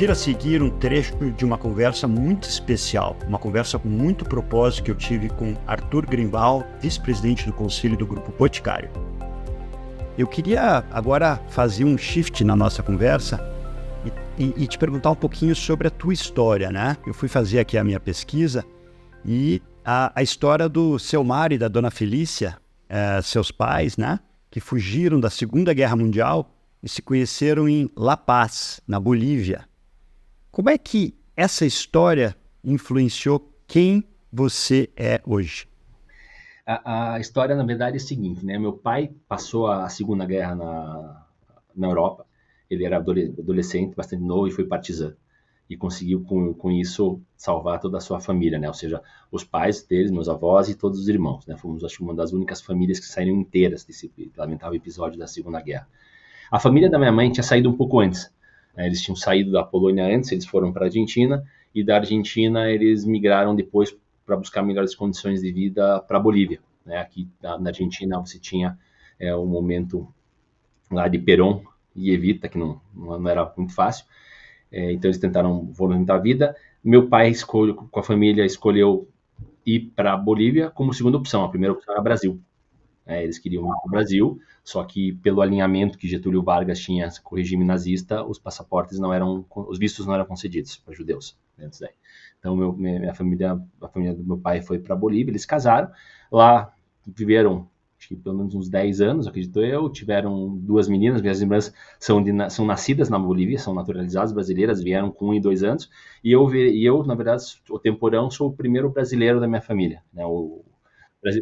Confira a seguir um trecho de uma conversa muito especial, uma conversa com muito propósito que eu tive com Arthur Greenbaum, vice-presidente do Conselho do Grupo Boticário. Eu queria agora fazer um shift na nossa conversa e te perguntar um pouquinho sobre a tua história, né? Eu fui fazer aqui a minha pesquisa e a história do seu Mário e da dona Felícia, seus pais, né? Que fugiram da Segunda Guerra Mundial e se conheceram em La Paz, na Bolívia. Como é que essa história influenciou quem você é hoje? A história, na verdade, é a seguinte, né? Meu pai passou a Segunda Guerra na Europa. Ele era adolescente, bastante novo, e foi partizan. E conseguiu, com isso, salvar toda a sua família, né? Ou seja, os pais deles, meus avós e todos os irmãos, né? Fomos, acho que, uma das únicas famílias que saíram inteiras desse lamentável episódio da Segunda Guerra. A família da minha mãe tinha saído um pouco antes. Eles tinham saído da Polônia antes, eles foram para a Argentina, e da Argentina eles migraram depois para buscar melhores condições de vida para a Bolívia. Né? Aqui na Argentina você tinha um momento lá de Perón e Evita, que não era muito fácil. Então eles tentaram voluntar a vida. Meu pai, com a família, escolheu ir para a Bolívia como segunda opção. A primeira opção era Brasil. Eles queriam ir para o Brasil, só que pelo alinhamento que Getúlio Vargas tinha com o regime nazista, os vistos não eram concedidos para judeus. Então a família do meu pai foi para a Bolívia, eles casaram, lá viveram acho que pelo menos uns 10 anos, acredito eu, tiveram 2 meninas, minhas irmãs são nascidas na Bolívia, são naturalizadas brasileiras, vieram com 1 e 2 anos, e eu, na verdade, o temporão, sou o primeiro brasileiro da minha família, né,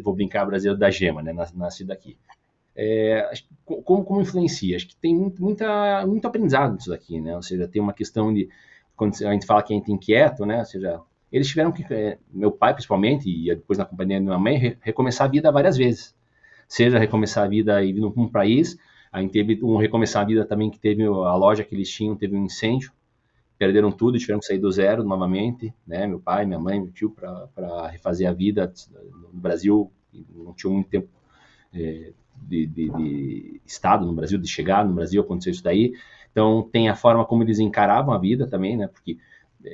vou brincar, brasileiro da gema, né, nascido aqui. Como influencia? Acho que tem muito aprendizado nisso daqui, né? Ou seja, tem uma questão de, quando a gente fala que a gente é inquieto, né? Ou seja, eles tiveram que, meu pai principalmente, e depois na companhia da minha mãe, recomeçar a vida várias vezes. Seja recomeçar a vida e vir para um país, a gente teve recomeçar a vida também, que teve a loja que eles tinham, teve um incêndio, perderam tudo, tiveram que sair do zero novamente, né? Meu pai, minha mãe, meu tio, para refazer a vida no Brasil, não tinha muito tempo de estado no Brasil, de chegar no Brasil, aconteceu isso daí. Então tem a forma como eles encaravam a vida também, né? Porque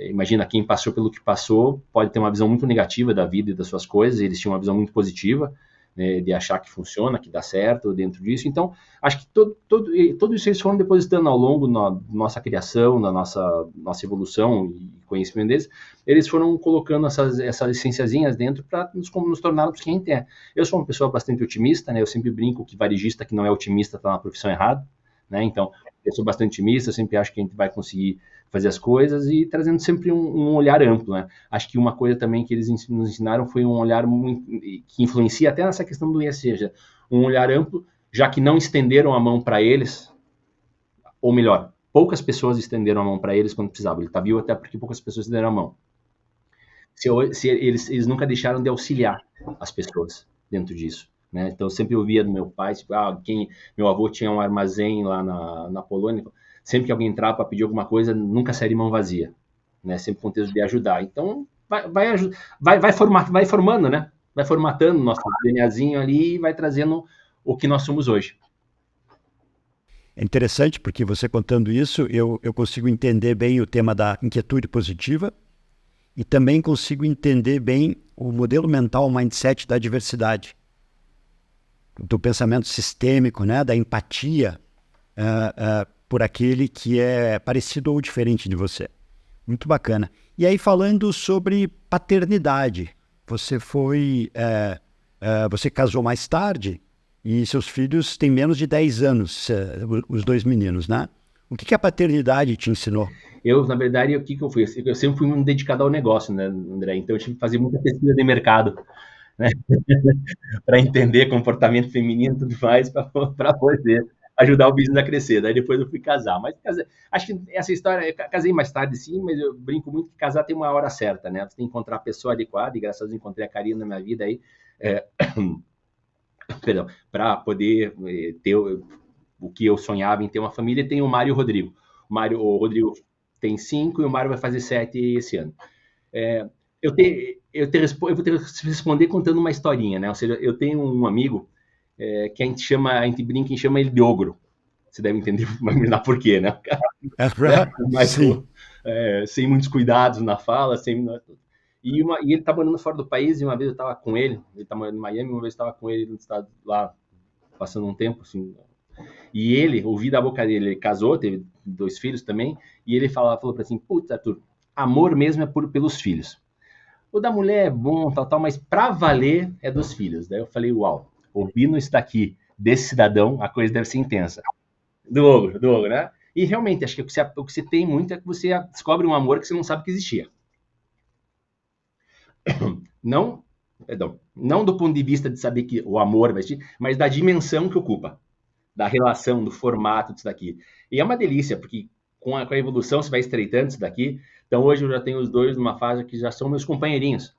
imagina, quem passou pelo que passou pode ter uma visão muito negativa da vida e das suas coisas, e eles tinham uma visão muito positiva, né, de achar que funciona, que dá certo dentro disso. Então, acho que tudo isso eles foram depositando ao longo da nossa criação, da nossa evolução e conhecimento deles, eles foram colocando essas essenciazinhas dentro para nos tornarmos quem a gente é. Eu sou uma pessoa bastante otimista, né? Eu sempre brinco que varejista que não é otimista está na profissão errada, né? Então, eu sou bastante otimista, eu sempre acho que a gente vai conseguir fazer as coisas e trazendo sempre um olhar amplo, né? Acho que uma coisa também que eles nos ensinaram foi um olhar muito, que influencia até nessa questão do seja um olhar amplo, já que não estenderam a mão para eles, ou melhor, poucas pessoas estenderam a mão para eles quando precisavam. Ele está vivo até porque poucas pessoas estenderam a mão. Se eles nunca deixaram de auxiliar as pessoas dentro disso. Né? Então, eu sempre ouvia do meu pai, tipo, meu avô tinha um armazém lá na Polônia, sempre que alguém entrava para pedir alguma coisa, nunca saía de mão vazia, né? Sempre com o contexto de ajudar. Então, vai formando, né? Vai formatando o nosso DNAzinho ali e vai trazendo o que nós somos hoje. É interessante porque você contando isso, eu consigo entender bem o tema da inquietude positiva e também consigo entender bem o modelo mental, o mindset da diversidade, do pensamento sistêmico, né? Da empatia por aquele que é parecido ou diferente de você. Muito bacana. E aí, falando sobre paternidade, você você casou mais tarde e seus filhos têm menos de 10 anos, os 2 meninos, né? O que a paternidade te ensinou? Na verdade, o que eu fui? Eu sempre fui muito dedicado ao negócio, né, André? Então, eu tive que fazer muita pesquisa de mercado, né? Para entender comportamento feminino e tudo mais, para poder ajudar o business a crescer. Daí depois eu fui casar. Mas acho que essa história, eu casei mais tarde sim, mas eu brinco muito que casar tem uma hora certa, né? Você tem que encontrar a pessoa adequada, e graças a Deus encontrei a Karina na minha vida aí, perdão, para poder ter o que eu sonhava em ter uma família. Tem o Mário e o Rodrigo. O Rodrigo tem 5 e o Mário vai fazer 7 esse ano. Eu vou ter que responder contando uma historinha, né? Ou seja, eu tenho um amigo que a gente brinca e chama ele de ogro. Você deve entender, imaginar por quê, né? Sim. sem muitos cuidados na fala, e ele tá morando fora do país, e uma vez eu tava com ele tá morando em Miami, uma vez eu tava com ele no estado lá, passando um tempo, assim, e ele, ouvi da boca dele, ele casou, teve 2 filhos também, e ele falou pra assim, putz, Arthur, amor mesmo é pelos filhos. O da mulher é bom, tal, mas pra valer é dos filhos. Daí eu falei, uau, ouvindo isso daqui, desse cidadão, a coisa deve ser intensa. Do ogro, né? E realmente, acho que o que você tem muito é que você descobre um amor que você não sabe que existia. Não, perdão, não do ponto de vista de saber que o amor vai existir, mas da dimensão que ocupa, da relação, do formato disso daqui. E é uma delícia, porque com a evolução você vai estreitando isso daqui. Então hoje eu já tenho os dois numa fase que já são meus companheirinhos,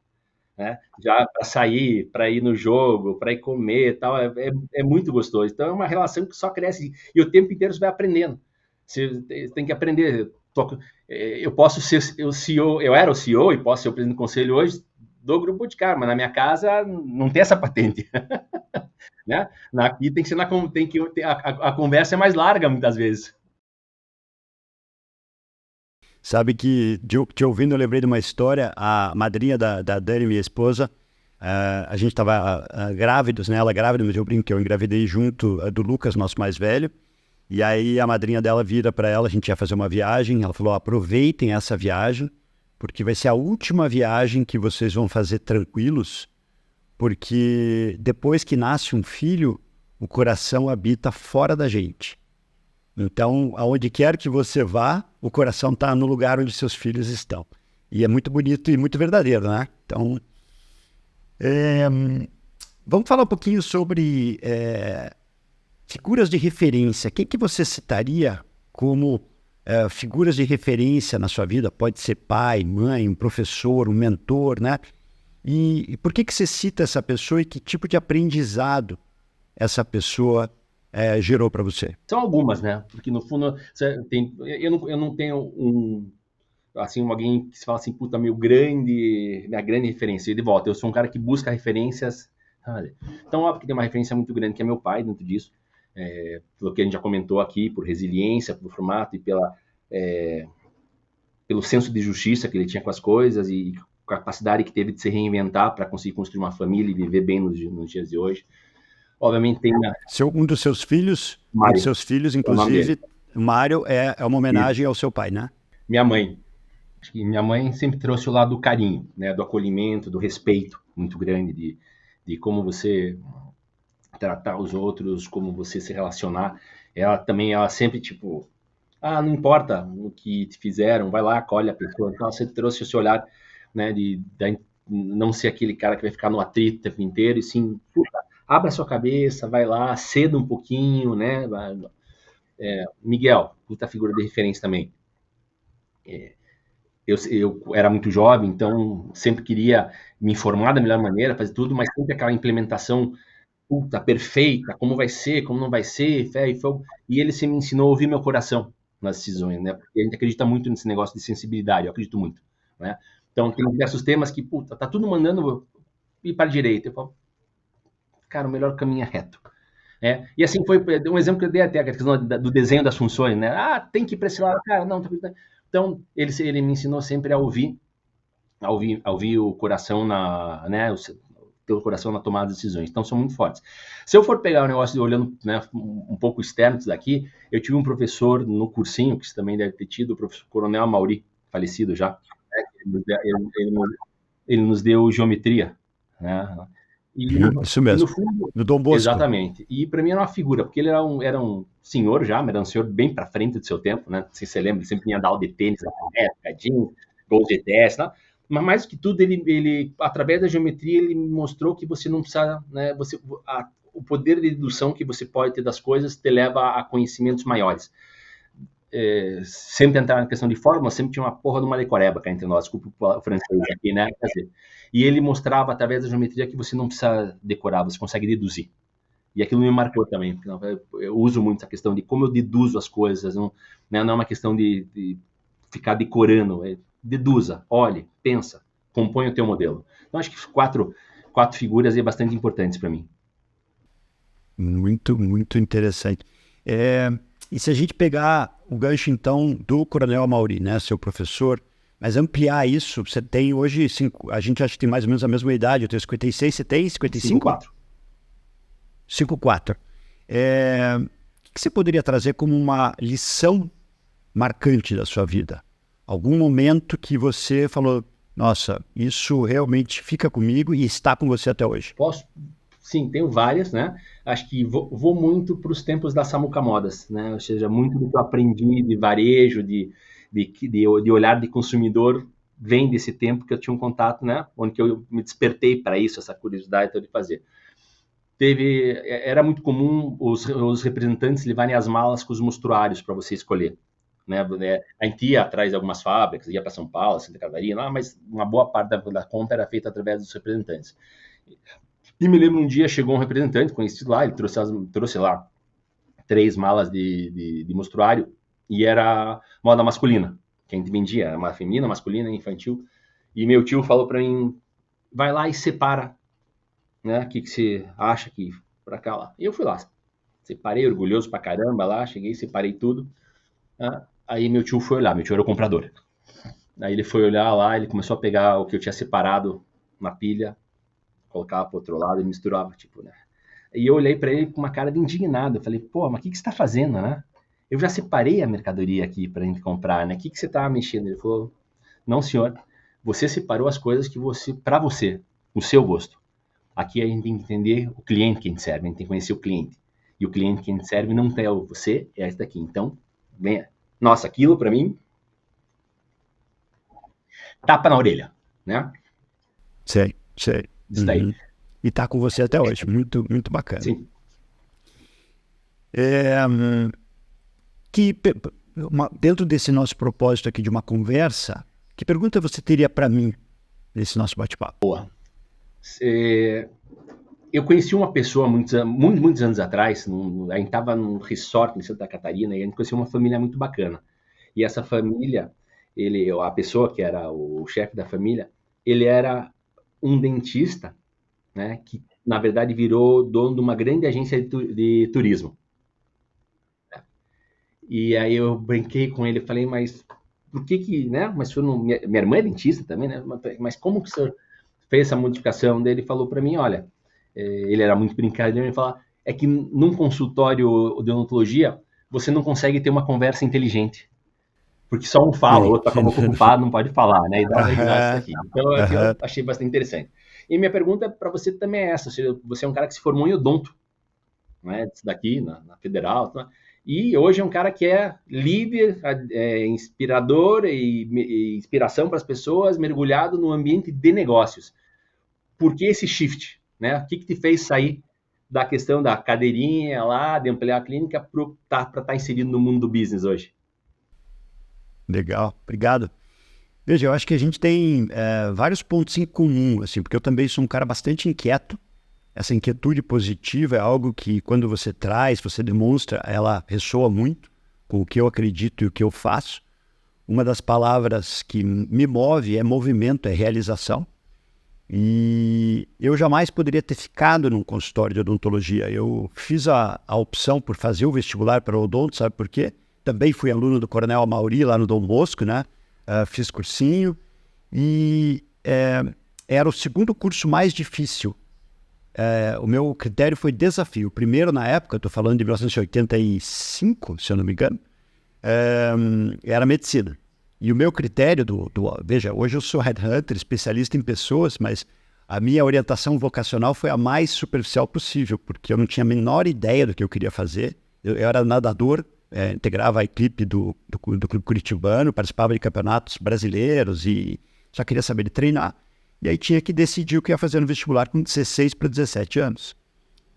né? Já para sair, para ir no jogo, para ir comer e tal, é muito gostoso. Então é uma relação que só cresce e o tempo inteiro você vai aprendendo. Você tem que aprender. Eu posso ser o CEO, eu era o CEO e posso ser o presidente do conselho hoje do Grupo Boticário, mas na minha casa não tem essa patente. Né? Aqui tem que ser a conversa é mais larga muitas vezes. Sabe que, te ouvindo, eu lembrei de uma história. A madrinha da Dani, minha esposa, a gente estava grávidos, né? Ela grávida, mas eu brinco que eu engravidei junto do Lucas, nosso mais velho. E aí a madrinha dela vira para ela, a gente ia fazer uma viagem. Ela falou, aproveitem essa viagem, porque vai ser a última viagem que vocês vão fazer tranquilos, porque depois que nasce um filho, o coração habita fora da gente. Então, aonde quer que você vá, o coração está no lugar onde seus filhos estão. E é muito bonito e muito verdadeiro, né? Então, vamos falar um pouquinho sobre figuras de referência. Quem que você citaria como figuras de referência na sua vida? Pode ser pai, mãe, um professor, um mentor, né? E por que você cita essa pessoa e que tipo de aprendizado essa pessoa gerou para você? São algumas, né? Porque no fundo eu não tenho alguém que se fala assim, puta, minha grande referência. E de volta, eu sou um cara que busca referências. Então, óbvio que tem uma referência muito grande que é meu pai dentro disso, pelo que a gente já comentou aqui, por resiliência, pelo formato e pelo senso de justiça que ele tinha com as coisas e capacidade que teve de se reinventar para conseguir construir uma família e viver bem nos dias de hoje. Obviamente tem um dos seus filhos, Mário, um dos seus filhos, inclusive, o Mário, é uma homenagem ao seu pai, né? Minha mãe. Acho que minha mãe sempre trouxe o lado do carinho, né, do acolhimento, do respeito muito grande, de como você tratar os outros, como você se relacionar. Ela sempre, tipo, não importa o que te fizeram, vai lá, acolhe a pessoa. Então, você trouxe esse olhar, né, de não ser aquele cara que vai ficar no atrito o tempo inteiro, e sim, puta, abra sua cabeça, vai lá, ceda um pouquinho, né? Miguel, puta figura de referência também. Eu era muito jovem, então sempre queria me informar da melhor maneira, fazer tudo, mas sempre aquela implementação puta, perfeita, como vai ser, como não vai ser, fé e fogo. E ele sempre me ensinou a ouvir meu coração nas decisões, né? Porque a gente acredita muito nesse negócio de sensibilidade, eu acredito muito, né? Então, tem diversos temas que, puta, tá tudo mandando ir para a direita. Eu falo, cara, o melhor caminho é reto. E assim foi um exemplo que eu dei até, a questão do desenho das funções, né? Tem que ir para esse lado, cara, não. Então, ele me ensinou sempre a ouvir o coração ter o coração na tomada de decisões. Então, são muito fortes. Se eu for pegar o negócio olhando, né, um pouco externo disso daqui, eu tive um professor no cursinho, que você também deve ter tido, o professor Coronel Amauri, falecido já. Ele nos deu geometria, né? Isso mesmo, no fundo, do Dom Bosco. Exatamente. E para mim era uma figura, porque ele era um senhor já, mas era um senhor bem para frente do seu tempo, né? Não sei se você lembra, ele sempre vinha dar aula de tênis, jeans, gols de GTS, né? Mas mais do que tudo, ele através da geometria, ele mostrou que você não precisa, né? O poder de dedução que você pode ter das coisas te leva a conhecimentos maiores. Sempre entrar na questão de fórmula, sempre tinha uma porra de uma decoreba cá entre nós, desculpa o francês aqui, né? Quer dizer, e ele mostrava através da geometria que você não precisa decorar, você consegue deduzir. E aquilo me marcou também, porque eu uso muito essa questão de como eu deduzo as coisas, não é uma questão de ficar decorando, deduza, olhe, pensa, compõe o teu modelo. Então acho que quatro figuras é bastante importantes para mim. Muito, muito interessante. E se a gente pegar o gancho, então, do Coronel Amaury, né, seu professor, mas ampliar isso, você tem hoje, a gente acha que tem mais ou menos a mesma idade, eu tenho 56, você tem 55? 54. 54. O que você poderia trazer como uma lição marcante da sua vida? Algum momento que você falou, nossa, isso realmente fica comigo e está com você até hoje? Posso? Sim, tenho várias, né? Acho que vou muito para os tempos da Samuca Modas, né? Ou seja, muito do que eu aprendi de varejo, de olhar de consumidor, vem desse tempo que eu tinha um contato, né? Onde que eu me despertei para isso, essa curiosidade toda de fazer. Era muito comum os representantes levarem as malas com os mostruários para você escolher. Né? A gente ia atrás de algumas fábricas, ia para São Paulo, Santa Catarina, mas uma boa parte da compra era feita através dos representantes. E me lembro um dia chegou um representante conhecido lá, ele trouxe lá 3 malas de mostruário e era moda masculina, que a gente vendia, era uma feminina, masculina, infantil. E meu tio falou para mim, vai lá e separa, né? O que você acha que para cá lá? E eu fui lá, separei, orgulhoso pra caramba lá, cheguei, separei tudo. Né? Aí meu tio foi olhar, meu tio era o comprador. Aí ele foi olhar lá, ele começou a pegar o que eu tinha separado na pilha, colocava pro outro lado e misturava, tipo, né? E eu olhei para ele com uma cara de indignado, eu falei, pô, mas o que você tá fazendo, né? Eu já separei a mercadoria aqui pra gente comprar, né? O que você tá mexendo? Ele falou, não, senhor, você separou as coisas que para você, o seu gosto. Aqui a gente tem que entender o cliente que a gente serve, a gente tem que conhecer o cliente. E o cliente que a gente serve não é você, é esse daqui. Então, venha. Nossa, aquilo para mim, tapa na orelha, né? Sei. Isso daí. Uhum. E tá com você até hoje, muito, muito bacana. Sim. Dentro desse nosso propósito aqui de uma conversa, que pergunta você teria para mim nesse nosso bate-papo? Boa. Eu conheci uma pessoa muitos anos atrás, a gente estava num resort em Santa Catarina e a gente conheceu uma família muito bacana. E essa família, a pessoa que era o chefe da família, ele era um dentista, né, que na verdade virou dono de uma grande agência de turismo. E aí eu brinquei com ele, falei, mas por que, né? Mas minha irmã é dentista também, né? Mas como que o senhor fez essa modificação? Daí ele falou para mim, olha, ele era muito brincadeiro, ele falou, é que num consultório de odontologia você não consegue ter uma conversa inteligente. Porque só um fala, o outro acabou ocupado, não pode falar, né? E dá uma risada aqui. Então, eu achei bastante interessante. E minha pergunta para você também é essa. Você é um cara que se formou em odonto, né? Isso daqui, na Federal, tá? E hoje é um cara que é líder, inspirador e inspiração para as pessoas, mergulhado no ambiente de negócios. Por que esse shift? Né? O que te fez sair da questão da cadeirinha lá, de ampliar a clínica, para estar inserido no mundo do business hoje? Legal, obrigado. Veja, eu acho que a gente tem vários pontos em comum, assim, porque eu também sou um cara bastante inquieto. Essa inquietude positiva é algo que, quando você traz, você demonstra, ela ressoa muito com o que eu acredito e o que eu faço. Uma das palavras que me move é movimento, é realização. E eu jamais poderia ter ficado num consultório de odontologia. Eu fiz a opção por fazer o vestibular para odonto, sabe por quê? Também fui aluno do Coronel Amaury lá no Dom Bosco, né? Fiz cursinho e era o segundo curso mais difícil. O meu critério foi desafio. O primeiro, na época, estou falando de 1985, se eu não me engano, era medicina. E o meu critério veja, hoje eu sou headhunter, especialista em pessoas, mas a minha orientação vocacional foi a mais superficial possível, porque eu não tinha a menor ideia do que eu queria fazer. Eu era nadador, integrava a equipe do Clube Curitibano, participava de campeonatos brasileiros e só queria saber de treinar. E aí tinha que decidir o que ia fazer no vestibular com 16 para 17 anos.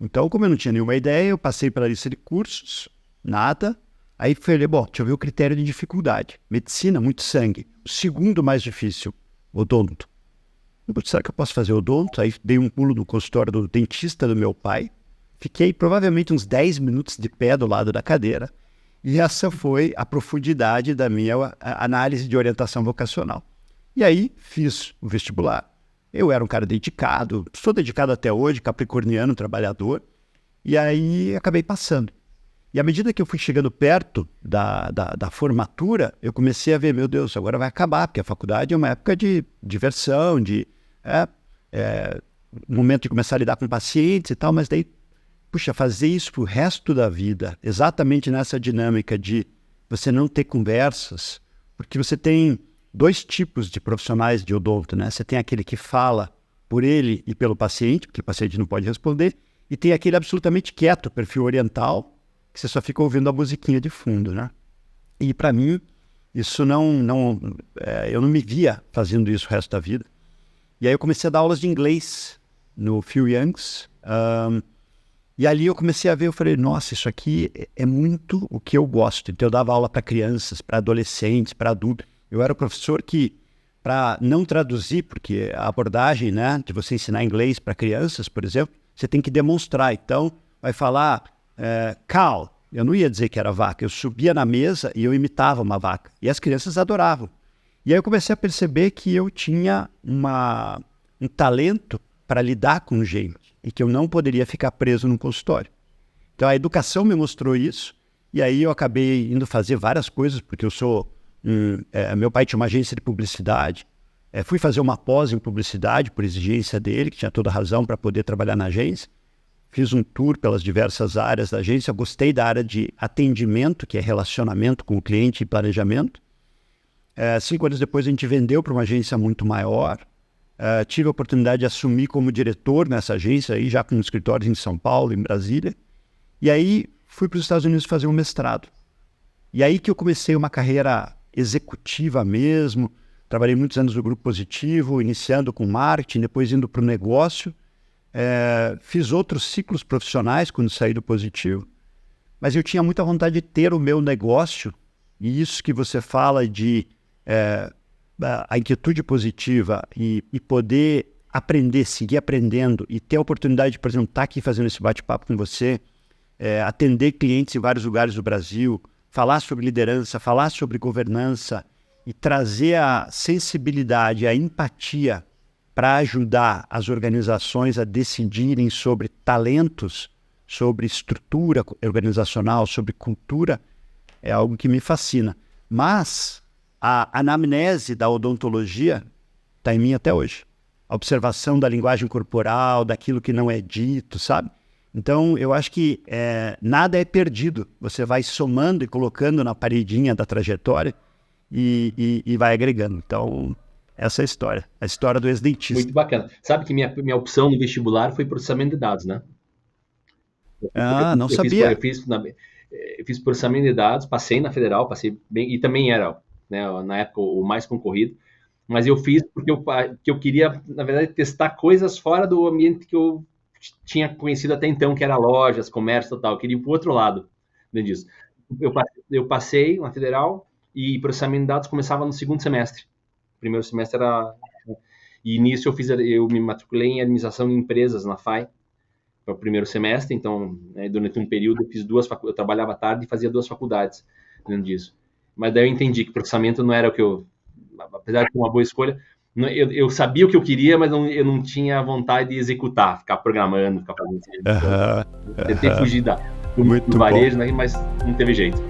Então, como eu não tinha nenhuma ideia, eu passei pela lista de cursos, nada. Aí falei, bom, deixa eu ver o critério de dificuldade. Medicina, muito sangue. O segundo mais difícil, odonto. Será que eu posso fazer odonto? Aí dei um pulo no consultório do dentista do meu pai. Fiquei provavelmente uns 10 minutos de pé do lado da cadeira. E essa foi a profundidade da minha análise de orientação vocacional. E aí fiz o vestibular. Eu era um cara dedicado, sou dedicado até hoje, capricorniano, trabalhador. E aí acabei passando. E à medida que eu fui chegando perto da formatura, eu comecei a ver, meu Deus, agora vai acabar, porque a faculdade é uma época de diversão, momento de começar a lidar com pacientes e tal, mas daí, puxa, fazer isso pro resto da vida, exatamente nessa dinâmica de você não ter conversas, porque você tem 2 tipos de profissionais de odonto, né? Você tem aquele que fala por ele e pelo paciente, porque o paciente não pode responder, e tem aquele absolutamente quieto, perfil oriental, que você só fica ouvindo a musiquinha de fundo, né? E para mim, isso eu não me via fazendo isso o resto da vida. E aí eu comecei a dar aulas de inglês no Phil Young's, e ali eu comecei a ver, eu falei, nossa, isso aqui é muito o que eu gosto. Então eu dava aula para crianças, para adolescentes, para adultos. Eu era o professor que, para não traduzir, porque a abordagem, né, de você ensinar inglês para crianças, por exemplo, você tem que demonstrar. Então, vai falar cow. Eu não ia dizer que era vaca. Eu subia na mesa e eu imitava uma vaca. E as crianças adoravam. E aí eu comecei a perceber que eu tinha um talento para lidar com gente e que eu não poderia ficar preso num consultório. Então, a educação me mostrou isso. E aí eu acabei indo fazer várias coisas, porque eu sou... meu pai tinha uma agência de publicidade. Fui fazer uma pós em publicidade por exigência dele, que tinha toda a razão para poder trabalhar na agência. Fiz um tour pelas diversas áreas da agência. Gostei da área de atendimento, que é relacionamento com o cliente e planejamento. 5 anos depois a gente vendeu para uma agência muito maior. Tive a oportunidade de assumir como diretor nessa agência, aí, já com escritórios em São Paulo, em Brasília. E aí fui para os Estados Unidos fazer um mestrado. E aí que eu comecei uma carreira executiva mesmo. Trabalhei muitos anos no Grupo Positivo, iniciando com marketing, depois indo para o negócio. Fiz outros ciclos profissionais quando saí do Positivo. Mas eu tinha muita vontade de ter o meu negócio. E isso que você fala de a inquietude positiva e poder aprender, seguir aprendendo e ter a oportunidade de, por exemplo, estar aqui fazendo esse bate-papo com você, atender clientes em vários lugares do Brasil, falar sobre liderança, falar sobre governança e trazer a sensibilidade, a empatia para ajudar as organizações a decidirem sobre talentos, sobre estrutura organizacional, sobre cultura, é algo que me fascina. Mas a anamnese da odontologia está em mim até hoje. A observação da linguagem corporal, daquilo que não é dito, sabe? Então, eu acho que nada é perdido. Você vai somando e colocando na paredinha da trajetória e vai agregando. Então, essa é a história do ex-dentista. Muito bacana. Sabe que minha opção no vestibular foi processamento de dados, né? Não sabia. Eu fiz processamento de dados, passei na federal, passei bem, e também era, né, na época, o mais concorrido, mas eu fiz porque eu queria, na verdade, testar coisas fora do ambiente que eu tinha conhecido até então, que era lojas, comércio e tal. Eu queria ir para o outro lado, dentro disso. Eu passei na federal e processamento de dados começava no segundo semestre. O primeiro semestre era... E nisso eu me matriculei em administração de empresas na FAI, para o primeiro semestre. Então, durante um período, eu trabalhava à tarde e fazia 2 faculdades dentro disso. Mas daí eu entendi que processamento não era o que eu... Apesar de ser uma boa escolha, eu sabia o que eu queria, mas eu não tinha vontade de executar, ficar programando, ficar fazendo... Eu tentei fugir do varejo, né, mas não teve jeito.